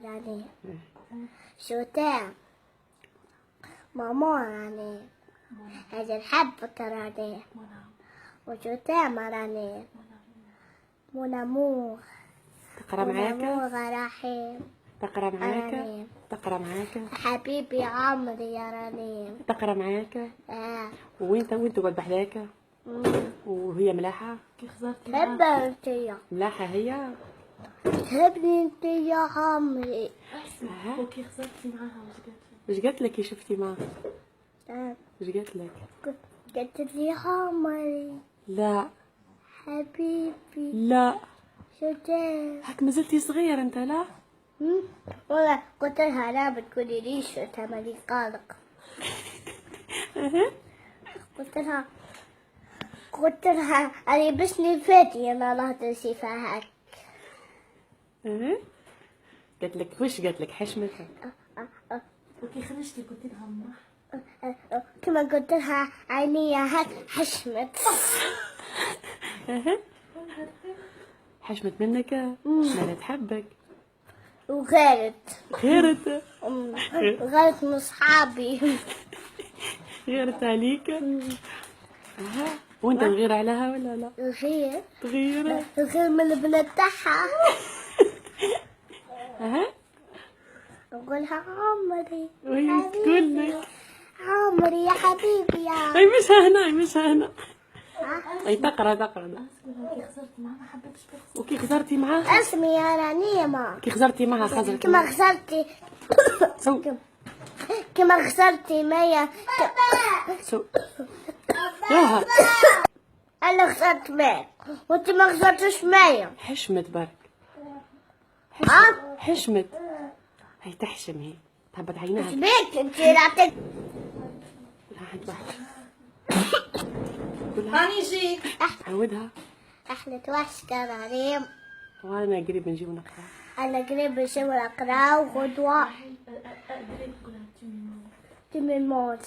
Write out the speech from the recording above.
راني شو تام ماما راني هذا الحب راني وشو تام راني مونامور تقرا معاك رحيم تقرا معاك رنيم تقرا معاك حبيبي عمري يا رنيم تقرا معاك وين تقعد بحذاك وهي ملاحة تحبها انت يا ملاحة هي تحبني انت يا عمري وكي خسرتي معاها وش قالت لك؟ شفتي معها آه. وش قالت لك؟ قلت لي عمري لا حبيبي لا شو تام هاك مازلتي صغير انت. لا والله قلت لها لا بتقولي ليش تعملي قلق قلت لها أنا بسني فاتي أنا الله تنسي فيها قالت لك وش قالت لك؟ حشمتها وكي خرجتي قلت لها امه كما قلت لها عيني هاك حشمت حشمت منك ما تحبك وغيرت غيرت غيرت من صحابي غيرت عليك. وانت تغير عليها ولا لا؟ تغير غير من البنات تاعها نقولها عمري وهي تقول لك عمري يا حبيبي يا اي مش هنا مش هنا. اي تقرا وكي خسرتي معاها ما حبيتش تخسر وكي خسرتي معاها اسمي يا رنيمة كي خسرتي معاها خسرت كما خسرتي كما خسرتي مية ياها انا خسرت مية وانت ما خسرتش مية حشمت برك حشمت هي تحشم هي تهبط عينها بيك انت رعتك واحد هاني جيت عودها. احلى وحش كان عليهم وانا قريب نجيب نقرا. انا قريب نشوف اقرا وغدوة تمي موت